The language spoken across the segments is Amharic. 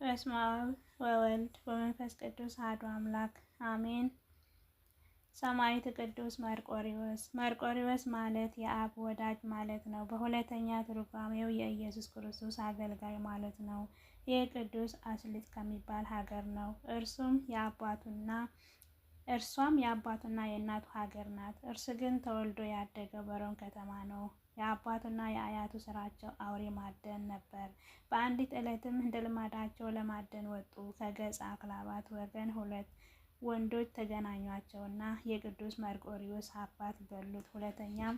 በስመ አብ ወወልድ ወመንፈስ ቅዱስ አሐዱ አምላክ አሜን። ሰማዕቱ ቅዱስ መርቆሬዎስ። መርቆሬዎስ ማለት የአብ ወዳጅ ማለት ነው። በሁለተኛ ትርጓሜው የኢየሱስ ክርስቶስ አገልጋይ ማለት ነው። ይህ ቅዱስ አስሊጥ ከሚባል ሀገር ነው። እርሷም የአባቱና የእናቱ ሀገር ናት። እርሱ ግን ተወልዶ ያደገው በሮም ከተማ ነው። የአባቱና የአያቱ ስራቸው አውሬ ማደን ነበር። በአንዲት ዕለትም እንደ ልማዳቸው ለማደን ወጡ። ከገጸ አክላባት ወገን ሁለት ወንዶች ተገናኟቸውና የቅዱስ መርቆሬዎስ አባት በሉት። ሁለተኛም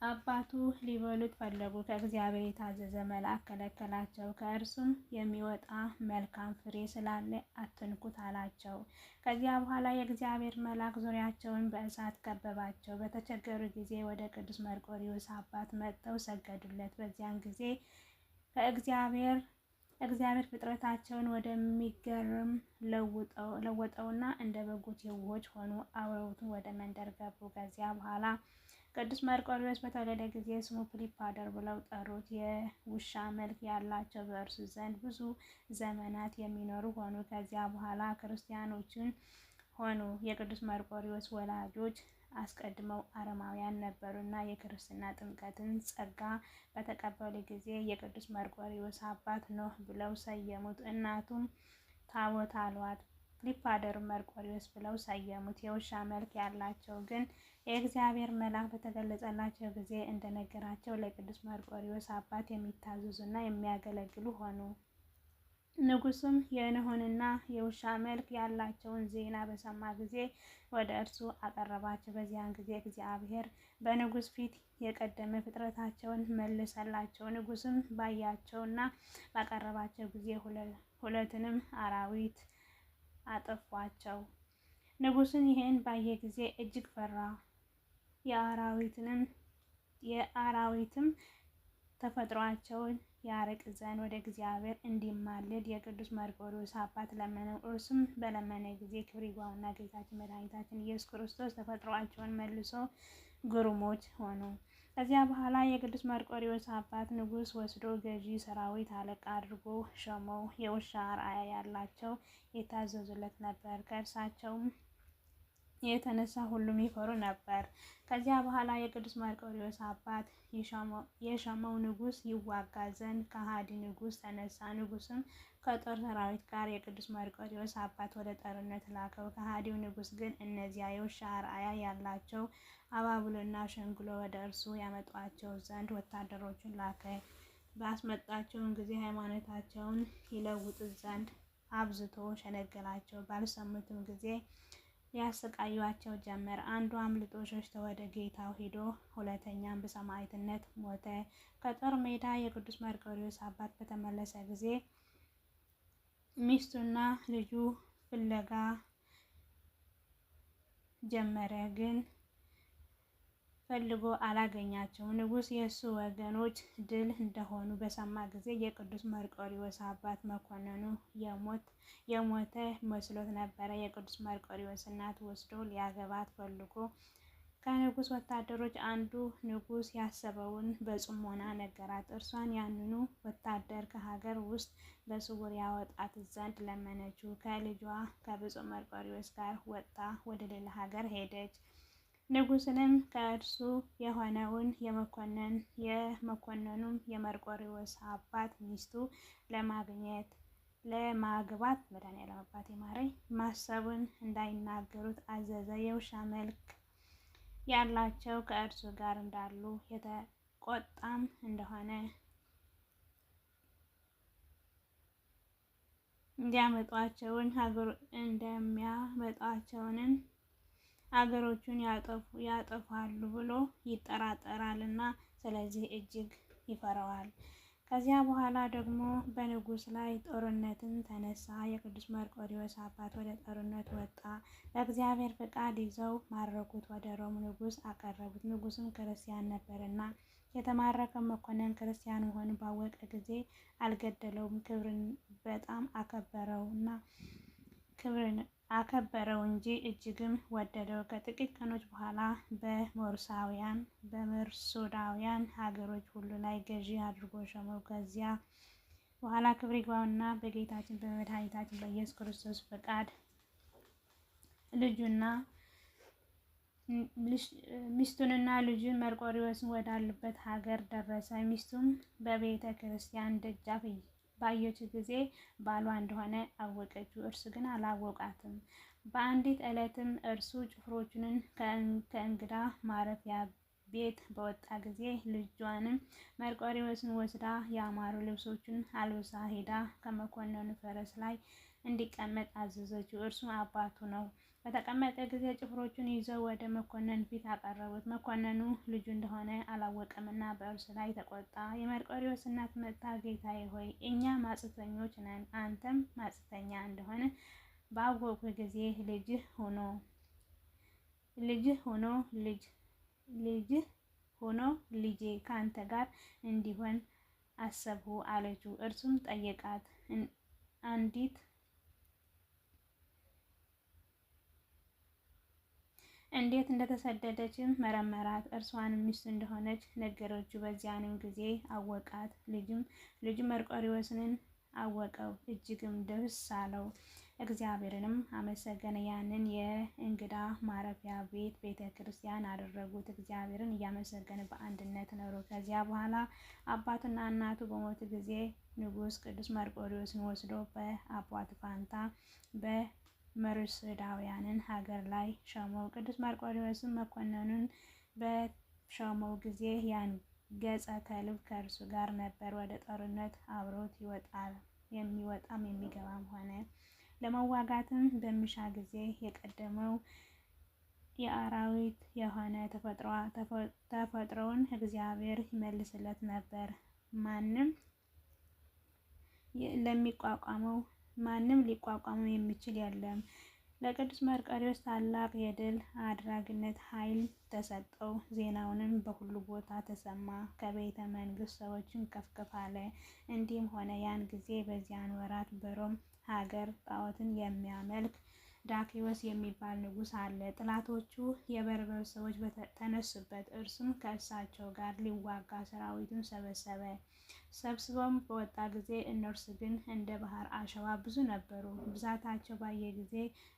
አባቱ ሊበሉት ፈለጉ። ከእግዚአብሔር የታዘዘ መልአክ ከለከላቸው። ከእርሱም የሚወጣ መልካም ፍሬ ስላለ አትንኩት አላቸው። ከዚያ በኋላ የእግዚአብሔር መልአክ ዙሪያቸውን በእሳት ከበባቸው። በተቸገሩ ጊዜ ወደ ቅዱስ መርቆሬዎስ አባት መጥተው ሰገዱለት። በዚያን ጊዜ እግዚአብሔር ፍጥረታቸውን ወደሚገርም ለወጠውና እንደ በጎች የዋሆች ሆኑ። አብረውት ወደ መንደር ገቡ። ከዚያ በኋላ ቅዱስ መርቆሬዎስ በተወለደ ጊዜ ስሙ ፒሊፓደር ብለው ጠሩት። የውሻ መልክ ያላቸው በእርሱ ዘንድ ብዙ ዘመናት የሚኖሩ ሆኑ። ከዚያ በኋላ ክርስቲያኖችን ሆኑ። የቅዱስ መርቆሬዎስ ወላጆች አስቀድመው አረማውያን ነበሩና የክርስትና ጥምቀትን ጸጋ በተቀበሉ ጊዜ የቅዱስ መርቆሬዎስ አባት ኖህ ብለው ሰየሙት። እናቱም ታቦት አሏት። ፒሊፓደር መርቆሬዎስ ብለው ሰየሙት። የውሻ መልክ ያላቸው ግን የእግዚአብሔር መልአክ በተገለጸላቸው ጊዜ እንደነገራቸው ለቅዱስ መርቆሬዎስ አባት የሚታዘዙና የሚያገለግሉ ሆኑ። ንጉሡም የኖህንና የውሻ መልክ ያላቸውን ዜና በሰማ ጊዜ ወደ እርሱ አቀረባቸው። በዚያን ጊዜ እግዚአብሔር በንጉሥ ፊት የቀደመ ፍጥረታቸውን መለሰላቸው። ንጉሥም ባያቸውና ባቀረባቸው ጊዜ ሁለቱንም አራዊት አጠፏቸው። ንጉሡም ይህን ባየ ጊዜ እጅግ ፈራ። የአራዊትም ተፈጥሯቸውን ያርቅ ዘንድ ወደ እግዚአብሔር እንዲማልድ የቅዱስ መርቆሬዎስ አባት ለመነው። እርሱም በለመነ ጊዜ ክብር ይግባውና ጌታችን መድኃኒታችን ኢየሱስ ክርስቶስ ተፈጥሯቸውን መልሶ ግሩሞች ሆኑ። ከዚያ በኋላ የቅዱስ መርቆሬዎስ አባት ንጉሥ ወስዶ ገዢ ሰራዊት አለቃ አድርጎ ሾመው። የውሻ አርአያ ያላቸው የታዘዙለት ነበር። ከእርሳቸውም የተነሳ ሁሉም ይፈሩ ነበር። ከዚያ በኋላ የቅዱስ መርቆሬዎስ አባት የሾመው ንጉሥ ይዋጋ ዘንድ ከሃዲ ንጉሥ ተነሳ። ንጉሥም ከጦር ሰራዊት ጋር የቅዱስ መርቆሬዎስ አባት ወደ ጦርነት ላከው። ከሃዲው ንጉሥ ግን እነዚያ የውሻ አርአያ ያላቸው አባብሎና ሸንግሎ ወደ እርሱ ያመጧቸው ዘንድ ወታደሮችን ላከ። ባስመጣቸውን ጊዜ ሃይማኖታቸውን ይለውጡ ዘንድ አብዝቶ ሸነገላቸው። ባልሰሙትም ጊዜ ሊያሰቃዩአቸው ጀመር። አንዱ አምልጦ ሸሽቶ ወደ ጌታው ሄዶ ሁለተኛም በሰማዕትነት ሞተ። ከጦር ሜዳ የቅዱስ መርቆሬዎስ አባት በተመለሰ ጊዜ ሚስቱና ልጁ ፍለጋ ጀመረ፣ ግን ፈልጎ አላገኛቸውም። ንጉሥ የእሱ ወገኖች ድል እንደሆኑ በሰማ ጊዜ የቅዱስ መርቆሬዎስ አባት መኮንኑ የሞተ መስሎት ነበረ። የቅዱስ መርቆሬዎስ እናት ወስዶ ሊያገባት ፈልጎ ከንጉሥ ወታደሮች አንዱ ንጉሥ ያሰበውን በጽሞና ነገራት። እርሷን ያንኑ ወታደር ከሀገር ውስጥ በስውር ያወጣት ዘንድ ለመነችው። ከልጇ ከብፁዕ መርቆሬዎስ ጋር ወጥታ ወደ ሌላ ሀገር ሄደች። ንጉሥንም ከእርሱ የሆነውን የመኮንኑም የመርቆሬዎስ አባት ሚስቱ ለማግባት መድኃኔዓለም አባቴ ማረኝ ማሰቡን እንዳይናገሩት አዘዘ። የውሻ መልክ ያላቸው ከእርሱ ጋር እንዳሉ የተቆጣም እንደሆነ እንደሚያመጧቸውን አገሮቹን ያጠፋሉ ብሎ ይጠራጠራልና ስለዚህ እጅግ ይፈራዋል። ከዚያ በኋላ ደግሞ በንጉሥ ላይ ጦርነትን ተነሳ። የቅዱስ መርቆሬዎስ አባት ወደ ጦርነት ወጣ። በእግዚአብሔር ፈቃድ ይዘው ማረኩት። ወደ ሮም ንጉሥ አቀረቡት። ንጉሥም ክርስቲያን ነበርና የተማረከ መኮንን ክርስቲያን መሆኑን ባወቀ ጊዜ አልገደለውም። ክብርን በጣም አከበረው እንጂ እጅግም ወደደው። ከጥቂት ቀኖች በኋላ በሞርሶዳውያን ሀገሮች ሁሉ ላይ ገዢ አድርጎ ሾመው። በኋላ ክብር ይግባውና በጌታችን በመድኃኒታችን በኢየሱስ ክርስቶስ ፈቃድ ልጁና ሚስቱንና ልጁን መርቆሬዎስን ወዳሉበት ሀገር ደረሰ። ሚስቱም በቤተ ክርስቲያን ደጃፍ ባየች ጊዜ ባሏ እንደሆነ አወቀችው፣ እርሱ ግን አላወቃትም። በአንዲት ዕለትም እርሱ ጭፍሮቹን ከእንግዳ ማረፊያ ቤት በወጣ ጊዜ ልጇንም መርቆሬዎስን ወስዳ ያማሩ ልብሶችን አልብሳ ሄዳ ከመኮንኑ ፈረስ ላይ እንዲቀመጥ አዘዘችው። እርሱም አባቱ ነው። በተቀመጠ ጊዜ ጭፍሮቹን ይዘው ወደ መኮንን ፊት አቀረቡት። መኮንኑ ልጁ እንደሆነ አላወቀምና በእርሱ ላይ ተቆጣ። የመርቆሬዎስ እናት መጥታ ጌታዬ ሆይ እኛ ማጽተኞች ነን፣ አንተም ማጽተኛ እንደሆነ ባወቅሁ ጊዜ ልጅህ ሆኖ ልጄ ከአንተ ጋር እንዲሆን አሰብሁ አለችው። እርሱም ጠየቃት፣ እንዴት እንደተሰደደችም መረመራት። እርሷንም ሚስቱ እንደሆነች ነገረችው። በዚያንም ጊዜ አወቃት። ልጁ መርቆሬዎስን አወቀው፣ እጅግም ደስ አለው። እግዚአብሔርንም አመሰገነ። ያንን የእንግዳ ማረፊያ ቤተ ክርስቲያን አደረጉት። እግዚአብሔርን እያመሰገነ በአንድነት ኖሩ። ከዚያ በኋላ አባቱና እናቱ በሞቱ ጊዜ ንጉሥ ቅዱስ መርቆሬዎስን ወስዶ በአባቱ ፋንታ በመርሶዳውያንን ሀገር ላይ ሾመው። ቅዱስ መርቆሬዎስም መኮንኑን በሾመው ጊዜ ያን ገጸ ከልብ ከእርሱ ጋር ነበር። ወደ ጦርነት አብሮት የሚወጣም የሚገባም ሆነ። ለመዋጋትም በሚሻ ጊዜ የቀደመው የአራዊት የሆነ ተፈጥሮውን እግዚአብሔር ይመልስለት ነበር። ማንም ሊቋቋመው የሚችል የለም። ለቅዱስ መርቆሬዎስ ታላቅ የድል አድራጊነት ኃይል ተሰጠው። ዜናውንም በሁሉ ቦታ ተሰማ። ከቤተ መንግስት ሰዎችን ከፍ አለ። እንዲህም ሆነ ያን ጊዜ በዚያን ወራት በሮም ሀገር ጣዖትን የሚያመልክ ዳኪዎስ የሚባል ንጉሥ አለ። ጠላቶቹ የበርበር ሰዎች ተነሱበት። እርሱም ከእርሳቸው ጋር ሊዋጋ ሰራዊቱን ሰብስበውም በወጣ ጊዜ እነርሱ ግን እንደ ባህር አሸዋ ብዙ ነበሩ። ብዛታቸው ባየ ጊዜ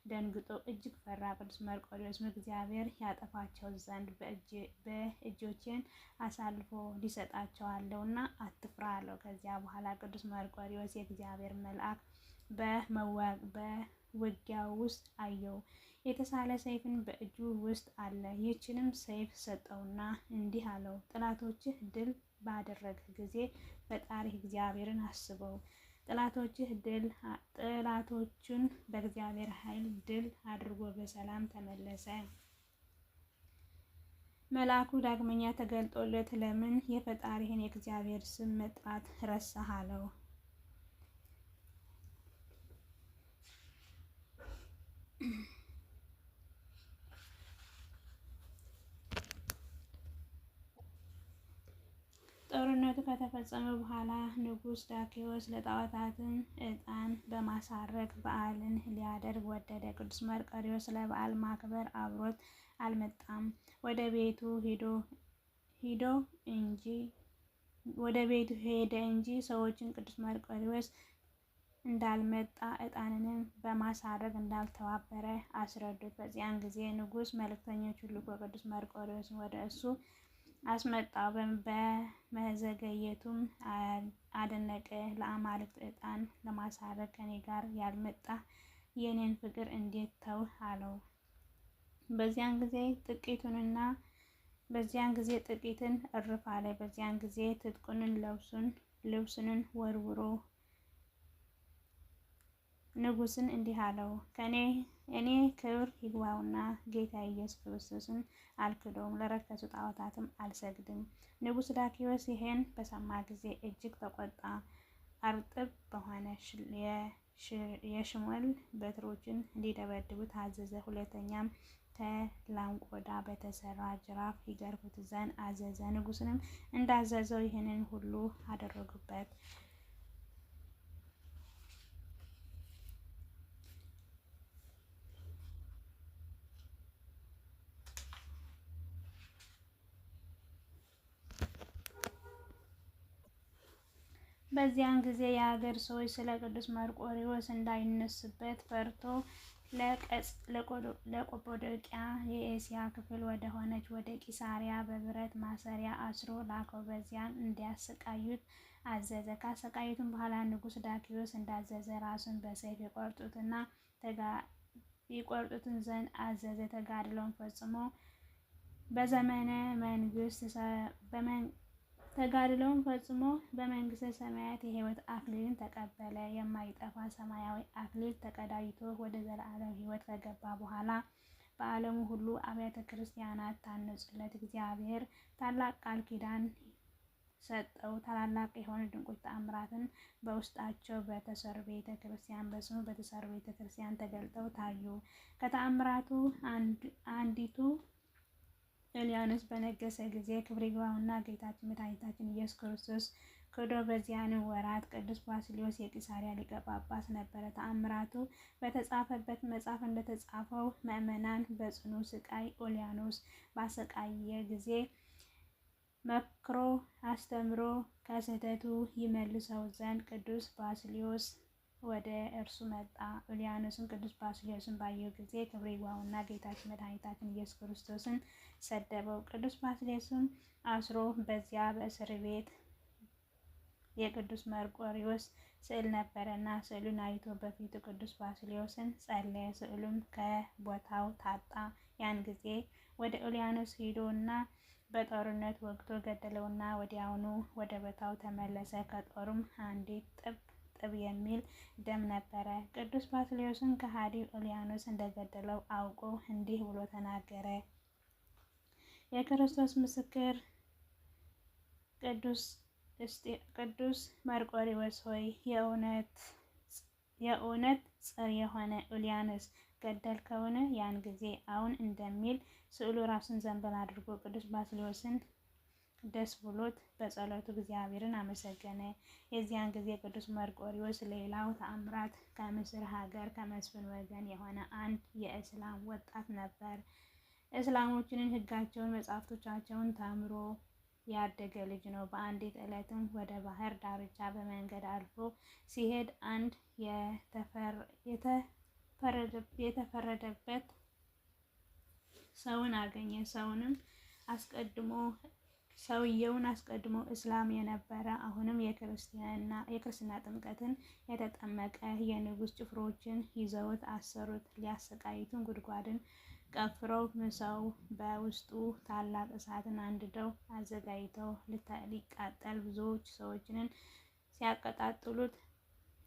ደንግጦ እጅግ ፈራ። ቅዱስ መርቆሬዎስም እግዚአብሔር ያጠፋቸው ዘንድ በእጆቼን አሳልፎ ሊሰጣቸዋለውና አትፍራ አለው። ከዚያ በኋላ ቅዱስ መርቆሬዎስ የእግዚአብሔር መልአክ በውጊያው ውስጥ አየው። የተሳለ ሰይፍን በእጁ ውስጥ አለ። ይህችንም ሰይፍ ሰጠውና እንዲህ አለው፣ ጠላቶችህ ድል ባደረግህ ጊዜ ፈጣሪህ እግዚአብሔርን አስበው። ጠላቶቹን በእግዚአብሔር ኃይል ድል አድርጎ በሰላም ተመለሰ። መልአኩ ዳግመኛ ተገልጦለት ለምን የፈጣሪህን የእግዚአብሔር ስም መጥራት ረሳህ አለው። ጦርነቱ ከተፈጸመ በኋላ ንጉሥ ዳኪዎስ ለጣዖታትን ዕጣን በማሳረግ በዓልን ሊያደርግ ወደደ። ቅዱስ መርቆሬዎስ ለበዓል ማክበር አብሮት አልመጣም። ወደ ቤቱ ሄደ እንጂ ሰዎችን ቅዱስ መርቆሬዎስ እንዳልመጣ ዕጣንንም በማሳረግ እንዳልተባበረ አስረዱት። በዚያን ጊዜ ንጉሥ መልእክተኞቹን ልኮ ቅዱስ መርቆሬዎስን ወደ እሱ አስመጣው። በመዘገየቱም አደነቀ። ለአማልክት ዕጣን ለማሳረግ ከኔ ጋር ያልመጣ የኔን ፍቅር እንዴት ተውህ አለው። በዚያን ጊዜ ጥቂትን እርፍ አለ። በዚያን ጊዜ ትጥቁንን ልብሱንን ወርውሮ ንጉሥን እንዲህ አለው፣ እኔ ክብር ይግባውና ጌታ ኢየሱስ ክርስቶስን አልክደውም፣ ለረከሱ ጣዖታትም አልሰግድም። ንጉሥ ዳኪዎስ ይህን በሰማ ጊዜ እጅግ ተቆጣ። እርጥብ በሆነ የሽመል በትሮችን እንዲደበድቡት አዘዘ። ሁለተኛም ከላም ቆዳ በተሰራ ጅራፍ ይገርፉት ዘንድ አዘዘ። ንጉሥንም እንዳዘዘው ይህንን ሁሉ አደረጉበት። በዚያን ጊዜ የሀገር ሰዎች ስለ ቅዱስ መርቆሬዎስ እንዳይነሱበት ፈርቶ ለቆጶዶቅያ የኤስያ ክፍል ወደ ሆነች ወደ ቂሳሪያ በብረት ማሰሪያ አስሮ ላከው። በዚያን እንዲያሰቃዩት አዘዘ። ካሰቃዩትም በኋላ ንጉሥ ዳኪዎስ እንዳዘዘ ራሱን በሰይፍ ይቆርጡትን ዘንድ አዘዘ። ተጋድሎውን ፈጽሞ በመንግሥተ ሰማያት የሕይወት አክሊልን ተቀበለ። የማይጠፋ ሰማያዊ አክሊል ተቀዳጅቶ ወደ ዘላለም ሕይወት ከገባ በኋላ በዓለሙ ሁሉ አብያተ ክርስቲያናት ታነጹለት። እግዚአብሔር ታላቅ ቃል ኪዳን ሰጠው። ታላላቅ የሆኑ ድንቆች ተአምራትን በውስጣቸው በተሰሩ ቤተ ክርስቲያን በስሙ በተሰሩ ቤተ ክርስቲያን ተገልጠው ታዩ። ከተአምራቱ አንዲቱ ኤልያኖስ በነገሰ ጊዜ ክብር ይግባውና ጌታችን መድኃኒታችን ኢየሱስ ክርስቶስ ክዶ በዚያን ወራት ቅዱስ ባስልዮስ የቂሳሪያ ሊቀ ጳጳስ ነበረ። ተአምራቱ በተጻፈበት መጽሐፍ እንደተጻፈው ምዕመናን በጽኑ ስቃይ ኤልያኖስ ባሰቃየ ጊዜ መክሮ አስተምሮ ከስህተቱ ይመልሰው ዘንድ ቅዱስ ባስልዮስ ወደ እርሱ መጣ። ኤልያኖስም ቅዱስ ባስልዮስን ባየው ጊዜ ክብር ይግባውና ጌታችን መድኃኒታችን ኢየሱስ ክርስቶስን ሰደበው። ቅዱስ ባስልዮስም አስሮ በዚያ በእስር ቤት የቅዱስ መርቆሬዎስ ስዕል ነበረና ስዕሉን አይቶ በፊቱ ቅዱስ ባስልዮስን ጸለየ። ስዕሉም ከቦታው ታጣ። ያን ጊዜ ወደ ኤልያኖስ ሄዶና በጦርነት ወግቶ ገደለውና ወዲያውኑ ወደ ቦታው ተመለሰ። ከጦሩም አንዲት ጥብ የሚል ደም ነበረ። ቅዱስ ባስልዮስን ከሃዲው ኤልያኖስ እንደገደለው አውቆ እንዲህ ብሎ ተናገረ። የክርስቶስ ምስክር ቅዱስ መርቆሬዎስ ሆይ የእውነት ጽር የሆነ ኤልያኖስ ገደልከውን? ያን ጊዜ አሁን እንደሚል ስዕሉ ራሱን ዘንበል አድርጎ ቅዱስ ባስልዮስን ደስ ብሎት በጸሎቱ እግዚአብሔርን አመሰገነ። የዚያን ጊዜ ቅዱስ መርቆሬዎስ ሌላው ተአምራት ከምስር ሀገር ከመስፍን ወገን የሆነ አንድ የእስላም ወጣት ነበር። እስላሞችንን ሕጋቸውን መጻሕፍቶቻቸውን ተምሮ ያደገ ልጅ ነው። በአንዲት ዕለትም ወደ ባህር ዳርቻ በመንገድ አልፎ ሲሄድ አንድ የተፈረደበት ሰውን አገኘ። ሰውየውን አስቀድሞ እስላም የነበረ አሁንም የክርስትና ጥምቀትን የተጠመቀ የንጉሥ ጭፍሮችን ይዘውት አሰሩት። ሊያሰቃዩትን ጉድጓድን ቀፍረው ምሰው በውስጡ ታላቅ እሳትን አንድደው አዘጋጅተው ሊቃጠል ብዙዎች ሰዎችን ሲያቀጣጥሉት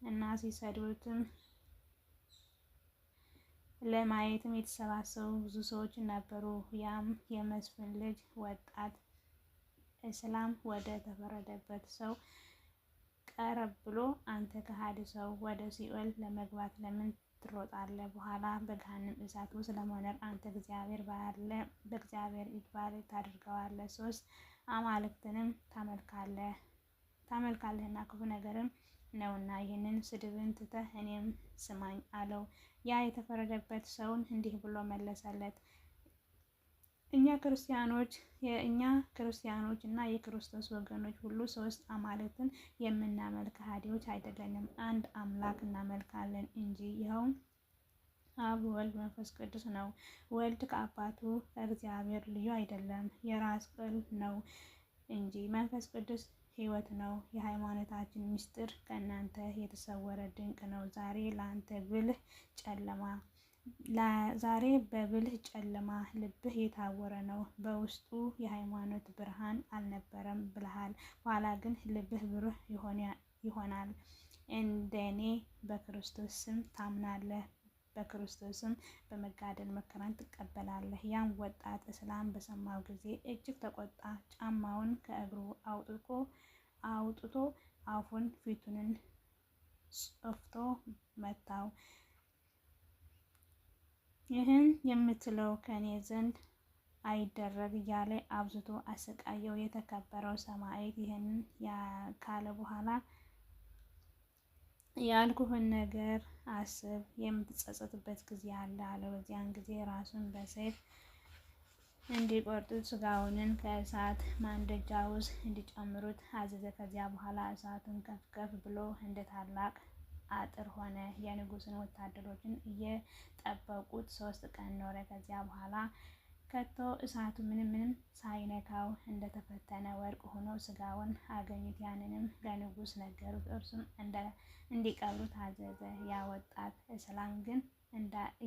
እና ሲሰድቡትም ለማየትም የተሰባሰቡ ብዙ ሰዎች ነበሩ። ያም የመስፍን ልጅ ወጣት እስላም ወደ ተፈረደበት ሰው ቀረብ ብሎ አንተ ከሃዲ ሰው ወደ ሲኦል ለመግባት ለምን ትሮጣለህ? በኋላ በገሃነም እሳት ውስጥ ለመኖር አንተ በእግዚአብሔር እጅ ባሪያ ታደርገዋለህ። 3 አማልክትንም ታመልካለህና ክፉ ነገርም ነውና ይህንን ስድብን ትተህ እኔም ስማኝ አለው። ያ የተፈረደበት ሰውን እንዲህ ብሎ መለሰለት። እኛ ክርስቲያኖች እና የክርስቶስ ወገኖች ሁሉ 3 አማልክትን የምናመልክ ከሃዲዎች አይደለንም። አንድ አምላክ እናመልካለን እንጂ ይኸውም አብ ወልድ መንፈስ ቅዱስ ነው። ወልድ ከአባቱ ከእግዚአብሔር ልዩ አይደለም፣ የራስ ቅል ነው እንጂ። መንፈስ ቅዱስ ሕይወት ነው። የሃይማኖታችን ምስጢር ከእናንተ የተሰወረ ድንቅ ነው። ዛሬ በብልህ ጨለማ ልብህ የታወረ ነው። በውስጡ የሃይማኖት ብርሃን አልነበረም ብለሃል። ኋላ ግን ልብህ ብሩህ ይሆናል። እንደኔ በክርስቶስ ስም ታምናለህ፣ በክርስቶስም በመጋደል መከራን ትቀበላለህ። ያም ወጣት እስላም በሰማው ጊዜ እጅግ ተቆጣ። ጫማውን ከእግሩ አውጥቶ አፉን ፊቱንን ጽፍቶ መታው። ይህን የምትለው ከኔ ዘንድ አይደረግ እያለ አብዝቶ አሰቃየው። የተከበረው ሰማዕት ይህንን ካለ በኋላ ያልኩህን ነገር አስብ፣ የምትጸጸትበት ጊዜ አለ አለው። በዚያን ጊዜ ራሱን በሰይፍ እንዲቆርጡት ስጋውንም ከእሳት ማንደጃ ውስጥ እንዲጨምሩት አዘዘ። ከዚያ በኋላ እሳቱን ከፍ ከፍ ብሎ እንደ ታላቅ አጥር ሆነ። የንጉሥን ወታደሮችን እየጠበቁት 3 ቀን ኖረ። ከዚያ በኋላ ከቶ እሳቱ ምንም ሳይነካው እንደተፈተነ ወርቅ ሆኖ ስጋውን አገኙት። ያንንም ለንጉሥ ነገሩት። እርሱም እንዲቀብሩት አዘዘ። ያ ወጣት እስላም ግን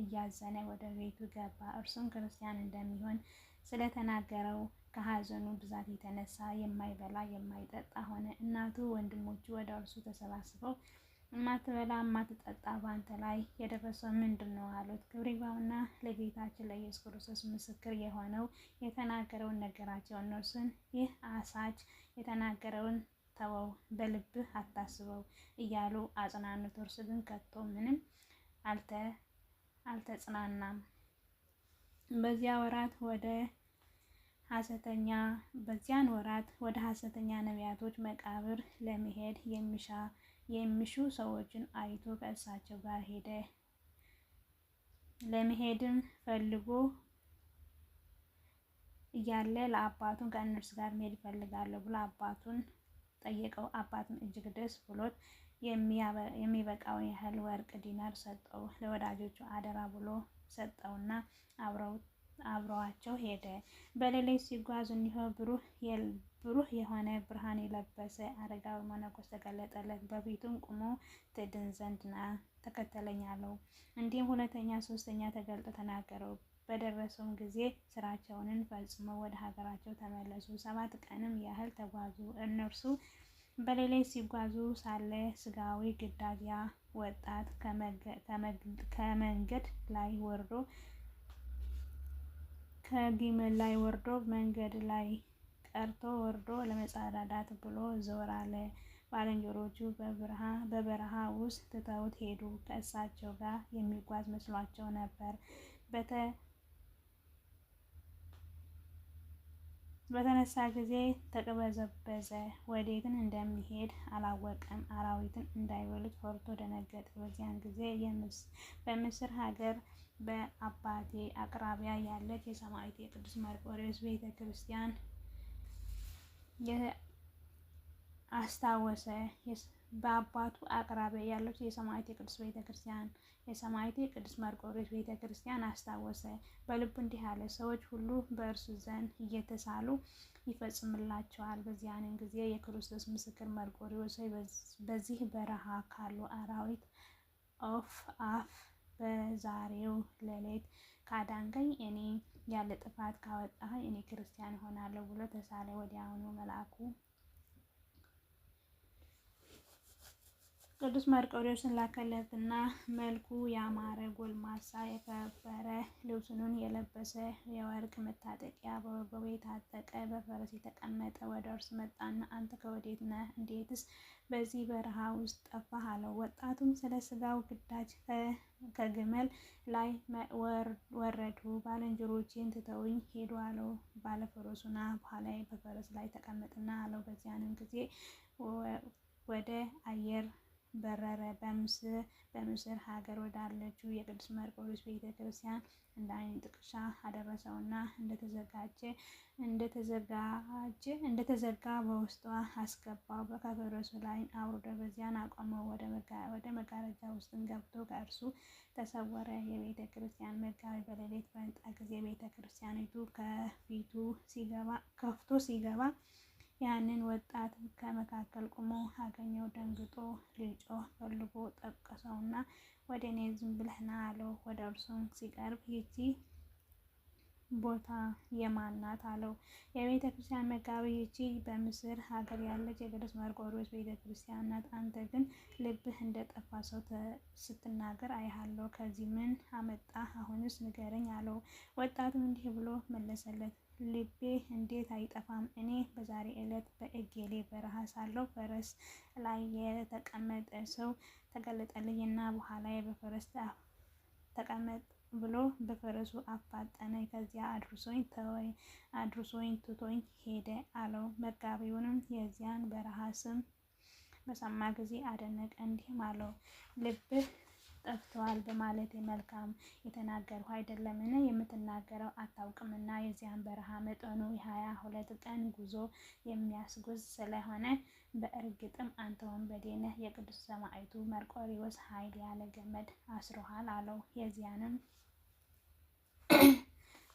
እያዘነ ወደ ቤቱ ገባ። እርሱም ክርስቲያን እንደሚሆን ስለተናገረው ከሐዘኑ ብዛት የተነሳ የማይበላ የማይጠጣ ሆነ። እናቱ ወንድሞቹ ወደ እርሱ ተሰባስበው የማትበላ የማትጠጣ በአንተ ላይ የደረሰው ምንድን ነው አሉት። ክብር ይግባውና ለጌታችን ለኢየሱስ ክርስቶስ ምስክር የሆነው የተናገረውን ነገራቸው። እነርሱን ይህ አሳች የተናገረውን ተወው፣ በልብህ አታስበው እያሉ አጽናኑት። እርሱ ግን ከቶ ምንም አልተጽናናም። በዚያን ወራት ወደ ሐሰተኛ ነቢያቶች መቃብር ለመሄድ የሚሹ ሰዎችን አይቶ ከእሳቸው ጋር ሄደ። ለመሄድም ፈልጎ እያለ ለአባቱን ከእነርሱ ጋር መሄድ እፈልጋለሁ ብሎ አባቱን ጠየቀው። አባቱን እጅግ ደስ ብሎት የሚበቃውን ያህል ወርቅ ዲናር ሰጠው። ለወዳጆቹ አደራ ብሎ ሰጠውና አብረዋቸው ሄደ። በሌሊት ሲጓዙ እነሆ ብሩህ የሆነ ብርሃን የለበሰ አረጋዊ መነኮስ ተገለጠለት። በፊቱም ቆሞ ትድን ዘንድ ና ተከተለኝ አለው። እንዲሁም ሁለተኛ ሶስተኛ ተገልጦ ተናገረው። በደረሰውም ጊዜ ስራቸውን ፈጽመው ወደ ሀገራቸው ተመለሱ። 7 ቀንም ያህል ተጓዙ። እነርሱ በሌሊት ሲጓዙ ሳለ ስጋዊ ግዳጅ ያ ወጣት ከግመል ላይ ወርዶ መንገድ ላይ ቀርቶ ወርዶ ለመጸዳዳት ብሎ ዘወር አለ። ባልንጀሮቹ በበረሃ ውስጥ ትተውት ሄዱ። ከእሳቸው ጋር የሚጓዝ መስሏቸው ነበር። በተነሳ ጊዜ ተቅበዘበዘ። ወዴትን እንደሚሄድ አላወቀም። አራዊትን እንዳይበሉት ፈርቶ ደነገጠ። በዚያን ጊዜ በምስር ሀገር በአባቴ አቅራቢያ ያለች የሰማዕቱ የቅዱስ መርቆሬዎስ ቤተ ክርስቲያን አስታወሰ። በአባቱ አቅራቢያ ያለች የሰማዕቱ የቅዱስ መርቆሬዎስ ቤተ ክርስቲያን አስታወሰ። በልቡ እንዲህ አለ፣ ሰዎች ሁሉ በእርሱ ዘንድ እየተሳሉ ይፈጽምላቸዋል። በዚያንም ጊዜ የክርስቶስ ምስክር መርቆሬዎስ በዚህ በረሃ ካሉ አራዊት አፍ በዛሬው ሌሊት ካዳንከኝ፣ እኔ ያለ ጥፋት ካወጣኸኝ እኔ ክርስቲያን እሆናለሁ ብሎ ተሳለ። ወዲያውኑ መልአኩ ቅዱስ መርቆሬዎስን ላከለትና መልኩ ያማረ ጎልማሳ የከበረ ልብሱን የለበሰ የወርቅ መታጠቂያ በወገቡ የታጠቀ በፈረስ የተቀመጠ ወደ እርሱ መጣና አንተ ከወዴት ነህ? እንዴትስ በዚህ በረሃ ውስጥ ጠፋህ? አለው። ወጣቱም ስለ ስጋው ግዳጅ ከግመል ላይ ወረዱ፣ ባልንጀሮቼን ትተውኝ ሄዱ አለው። ባለፈረሱና በኋላዬ በፈረስ ላይ ተቀመጥና አለው። በዚያንም ጊዜ ወደ አየር በረረ። በምስር ሀገር ወዳለችው የቅዱስ መርቆሬዎስ ቤተ ክርስቲያን እንደ ዓይን ጥቅሻ አደረሰውና እንደተዘጋ በውስጧ አስገባው። ከፈረሱ ላይ አውርዶ በዚያን አቆመው። ወደ መጋረጃ ውስጥ ገብቶ ከእርሱ ተሰወረ። የቤተ ክርስቲያን መጋቢ በሌሊት በመጣ ጊዜ ቤተ ክርስቲያኒቱ ከፍቶ ሲገባ ያንን ወጣት ከመካከል ቆሞ አገኘው። ደንግጦ ሊጮህ ፈልጎ ጠቀሰውና ወደ እኔ ዝም ብለህ ና አለው። ወደ እርሱም ሲቀርብ ይህች ቦታ የማን ናት? አለው። የቤተ ክርስቲያን መጋቢ ይህች በምስር ሀገር ያለች የቅዱስ መርቆሬዎስ ቤተ ክርስቲያን ናት። አንተ ግን ልብህ እንደጠፋ ሰው ስትናገር አይሃለሁ። ከዚህ ምን አመጣህ? አሁንስ ንገረኝ አለው። ወጣቱም እንዲህ ብሎ መለሰለት፣ ልቤ እንዴት አይጠፋም? እኔ በዛሬ ዕለት በእጌሌ በረሃ ሳለሁ ፈረስ ላይ የተቀመጠ ሰው ተገለጠልኝና በኋላዬ በፈረስ ተቀመጥ ብሎ በፈረሱ አፋጠነኝ። ከዚያ አድርሶኝ ትቶኝ ሄደ አለው። መጋቢውንም የዚያን በረሃ ስም በሰማ ጊዜ አደነቀ። እንዲህም አለው፣ ልብህ ጠፍተዋል በማለት መልካም የተናገርሁ አይደለምን? የምትናገረው አታውቅምና የዚያን በረሃ መጠኑ የ22 ቀን ጉዞ የሚያስጉዝ ስለሆነ በእርግጥም አንተ ወንበዴ ነህ፣ የቅዱስ ሰማዕቱ መርቆሬዎስ ኃይል ያለ ገመድ አስሮሃል አለው።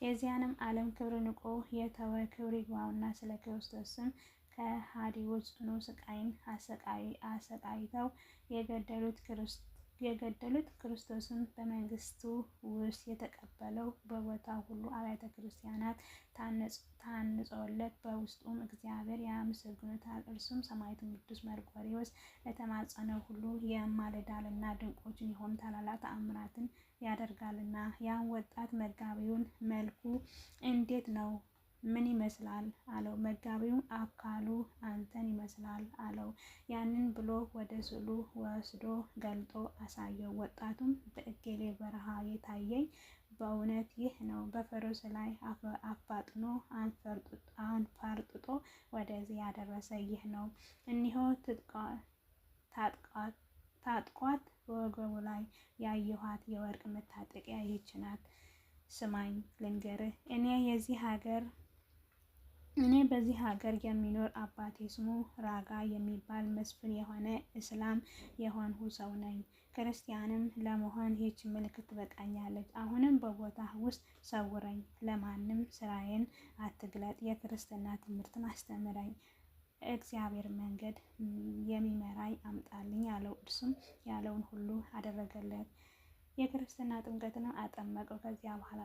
የዚያንም ዓለም ክብር ንቆ የተወ ክብር ይግባውና ስለ ክርስቶስ ስም ከሃዲዎች ጽኑ ስቃይን አሰቃይተው የገደሉት ክርስቶስን በመንግስቱ ውስጥ የተቀበለው በቦታው ሁሉ አብያተ ክርስቲያናት ታንጾለት በውስጡም እግዚአብሔር ያመሰግኑታል። እርሱም ሰማዕቱ ቅዱስ መርቆሬዎስ ለተማጸነው ሁሉ ያማልዳልና ድንቆችን የሆኑ ታላላቅ ተአምራትን ያደርጋልና። ያን ወጣት መጋቢውን መልኩ እንዴት ነው? ምን ይመስላል አለው። መጋቢው አካሉ አንተን ይመስላል አለው። ያንን ብሎ ወደ ስዕሉ ወስዶ ገልጦ አሳየው። ወጣቱም በእጌሌ በረሃ የታየኝ በእውነት ይህ ነው። በፈረስ ላይ አፋጥኖ አንፈርጥጦ ወደዚህ ያደረሰ ይህ ነው። እኒሆ ታጥቋት በወገቡ ላይ ያየኋት የወርቅ መታጠቂያ ይህች ናት። ስማኝ ልንገርህ፣ እኔ በዚህ ሀገር የሚኖር አባቴ ስሙ ራጋ የሚባል መስፍን የሆነ እስላም የሆንሁ ሰው ነኝ። ክርስቲያንም ለመሆን ይህች ምልክት ትበቃኛለች። አሁንም በቦታ ውስጥ ሰውረኝ፣ ለማንም ስራዬን አትግለጥ፣ የክርስትና ትምህርትን አስተምረኝ፣ እግዚአብሔር መንገድ የሚመራኝ አምጣልኝ አለው። እርሱም ያለውን ሁሉ አደረገለት። የክርስትና ጥምቀትን አጠመቀው። ከዚያ በኋላ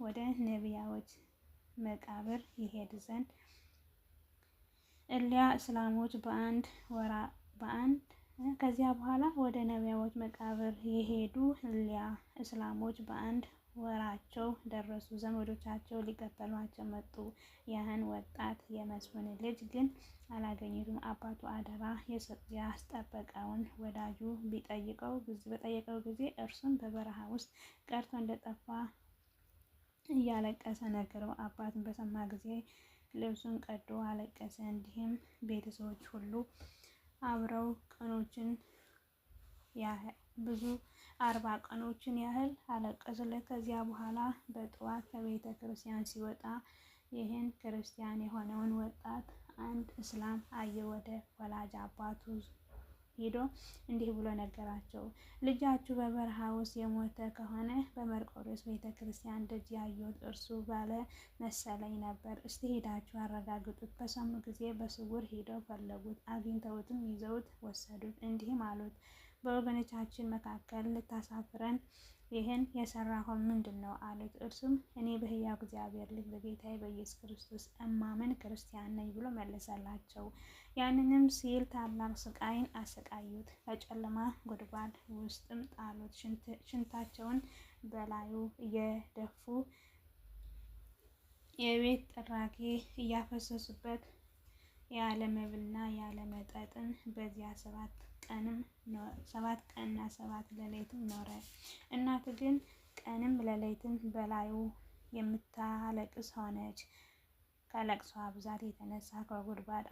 ወደ ነቢያዎች መቃብር ይሄድ ዘንድ እሊያ እስላሞች ከዚያ በኋላ ወደ ነቢያዎች መቃብር የሄዱ እሊያ እስላሞች በአንድ ወራቸው ደረሱ። ዘመዶቻቸው ሊቀበሏቸው መጡ። ያን ወጣት የመስፍን ልጅ ግን አላገኙትም። አባቱ አደራ ያስጠበቀውን ወዳጁ በጠየቀው ጊዜ እርሱም በበረሃ ውስጥ ቀርቶ እንደጠፋ እያለቀሰ ነገረው። አባቱን በሰማ ጊዜ ልብሱን ቀዶ አለቀሰ። እንዲህም ቤተሰቦች ሁሉ አብረው ብዙ 40 ቀኖችን ያህል አለቀሱለት። ከዚያ በኋላ በጠዋት ከቤተ ክርስቲያን ሲወጣ ይህን ክርስቲያን የሆነውን ወጣት አንድ እስላም አየ። ወደ ወላጅ አባቱ ሄዶ እንዲህ ብሎ ነገራቸው። ልጃችሁ በበረሃ ውስጥ የሞተ ከሆነ በመርቆሬዎስ ቤተ ክርስቲያን ደጅ ያየሁት እርሱ ባለ መሰለኝ ነበር። እስቲ ሄዳችሁ አረጋግጡት። በሰሙ ጊዜ በስውር ሄደው ፈለጉት፣ አግኝተውትም ይዘውት ወሰዱት። እንዲህም አሉት፣ በወገኖቻችን መካከል ልታሳፍረን ይህን የሰራኸው ምንድን ነው አሉት። እርሱም እኔ በሕያው እግዚአብሔር ልጅ በጌታዬ በኢየሱስ ክርስቶስ እማምን ክርስቲያን ነኝ ብሎ መለሰላቸው። ያንንም ሲል ታላቅ ስቃይን አሰቃዩት፣ በጨለማ ጉድጓድ ውስጥም ጣሉት። ሽንታቸውን በላዩ እየደፉ የቤት ጥራጊ እያፈሰሱበት ያለ መብልና ያለ መጠጥን በዚያ 7 ቀንና 7 ሌሊትም ኖረ። እናቱ ግን ቀንም ሌሊትም በላዩ የምታለቅስ ሆነች። ከለቅሷ ብዛት የተነሳ ከጉድጓድ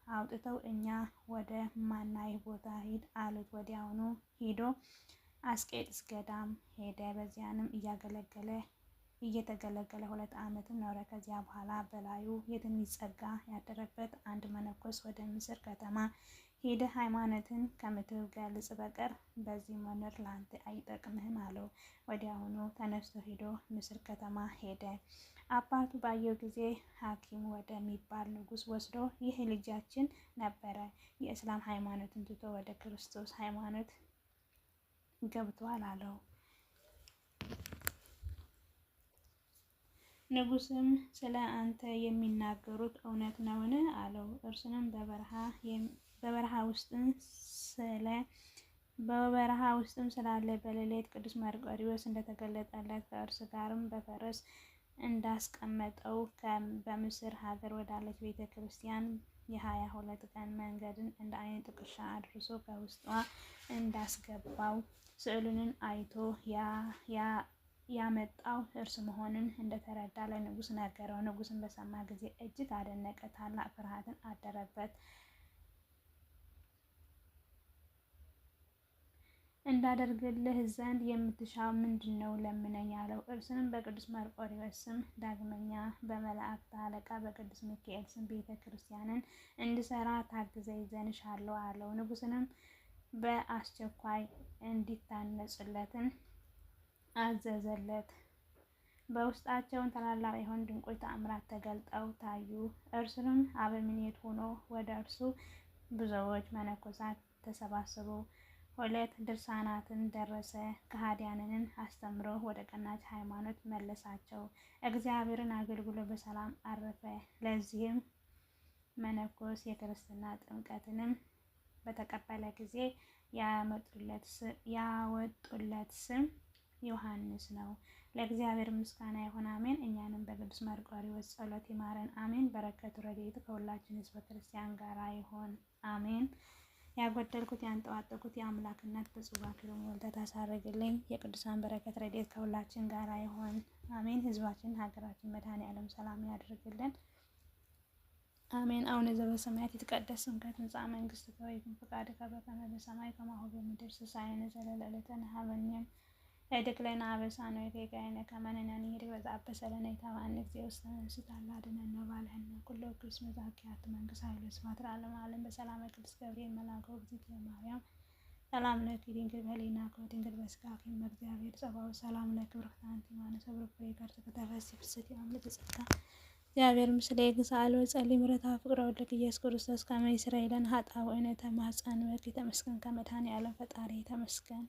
አውጥተው እኛ ወደ ማናይህ ቦታ ሂድ አሉት። ወዲያውኑ ሂዶ አስቄጥስ ገዳም ሄደ። በዚያንም እየተገለገለ 2 ዓመትም ኖረ። ከዚያ በኋላ በላዩ የትንቢት ጸጋ ያደረበት አንድ መነኮስ ወደ ምስር ከተማ ሄደ። ሃይማኖትን ከምትገልጽ በቀር በዚህ መኖር ለአንተ አይጠቅምህም አለው። ወዲያውኑ ተነስቶ ሄዶ ምስር ከተማ ሄደ። አባቱ ባየው ጊዜ ሐኪም ወደሚባል ንጉሥ ወስዶ ይህ ልጃችን ነበረ፣ የእስላም ሃይማኖትን ትቶ ወደ ክርስቶስ ሃይማኖት ገብቷል አለው። ንጉሥም ስለ አንተ የሚናገሩት እውነት ነውን? አለው። እርሱንም በበረሃ ውስጥም ስላለ በሌሊት ቅዱስ መርቆሬዎስ እንደተገለጠለት ከእርሱ ጋርም በፈረስ እንዳስቀመጠው በምስር ሀገር ወዳለች ቤተ ክርስቲያን የ22 ቀን መንገድን እንደ ዓይን ጥቅሻ አድርሶ ከውስጧ እንዳስገባው ስዕሉንን አይቶ ያመጣው እርሱ መሆኑን እንደተረዳ ለንጉሥ ነገረው። ንጉሥን በሰማ ጊዜ እጅግ አደነቀ፣ ታላቅ ፍርሃትን አደረበት። እንዳደርግልህ ዘንድ የምትሻው ምንድን ነው? ለምነኝ አለው። እርሱንም በቅዱስ መርቆሬዎስ ስም ዳግመኛ በመላእክት አለቃ በቅዱስ ሚካኤል ስም ቤተ ክርስቲያንን እንድሰራ ታግዘኝ ዘንድ እሻለሁ አለው። ንጉሥንም በአስቸኳይ እንዲታነጽለትን አዘዘለት። በውስጣቸውን ታላላቅ የሆኑ ድንቆች ተአምራት ተገልጠው ታዩ። እርሱንም አበምኔት ሆኖ ወደ እርሱ ብዙዎች መነኮሳት ተሰባሰቡ። 2 ድርሳናትን ደረሰ። ከሃዲያንን አስተምሮ ወደ ቀናች ሃይማኖት መለሳቸው። እግዚአብሔርን አገልግሎ በሰላም አረፈ። ለዚህም መነኮስ የክርስትና ጥምቀትንም በተቀበለ ጊዜ ያወጡለት ስም ዮሐንስ ነው። ለእግዚአብሔር ምስጋና ይሁን፣ አሜን። እኛንም በቅዱስ መርቆሬዎስ ጸሎት ይማረን፣ አሜን። በረከቱ ረድኤቱ ከሁላችን ሕዝበ ክርስቲያን ጋር ይሁን፣ አሜን። ያጎደልኩት ያንጠዋጠኩት የአምላክ እናት በጽዋ ክብር ሞልታ ታሳርግልኝ። የቅዱሳን በረከት ረድኤት ከሁላችን ጋር ይሁን፣ አሜን። ሕዝባችን ሀገራችን መድኃኔዓለም ሰላም ያድርግልን፣ አሜን። አቡነ ዘበሰማያት ይትቀደስ ስምከ ትምጻእ መንግሥትከ ወይኩን ፈቃድከ በከመ በሰማይ ከማሁ በምድር ሲሳየነ ዘለለዕለትነ ሀበነ እድግ ለነ አበሳነ ወጌጋየነ ከመ ንሕነኒ ንኅድግ በዘአበሰ ለነ ኢታብአነ እግዚኦ ውስተ መንሱት አላድኅነነ ወባልሐነ ኩሎ እኩይ እስመ ዘአኪያቱ መንግሥት ኃይል ወስብሐት ለዓለመ ዓለም። በሰላመ ቅዱስ ገብርኤል መልአከ እግዝእትየ ማርያም ሰላም ለኪ ድንግል በኅሊናኪ ወድንግል በሥጋኪ እም እግዚአብሔር ጸባኦት ሰላም ለኪ ብርክት አንቲ እምአንስቶ ብሩክ ፍሬ ከርሥኪ ተፈሥሒ ፍስሕት አምልጥ ጸጋ እግዚአብሔር ምስሌ ግሳል ወጸልይ ምሕረታ ፍቅረ ወልድኪ ኢየሱስ ክርስቶስ ከመ ይስረይ ለነ ኃጣውኢነ ተማኅፀንበኪ ተመስገን ከመድኃኔዓለም ፈጣሪ ተመስገን።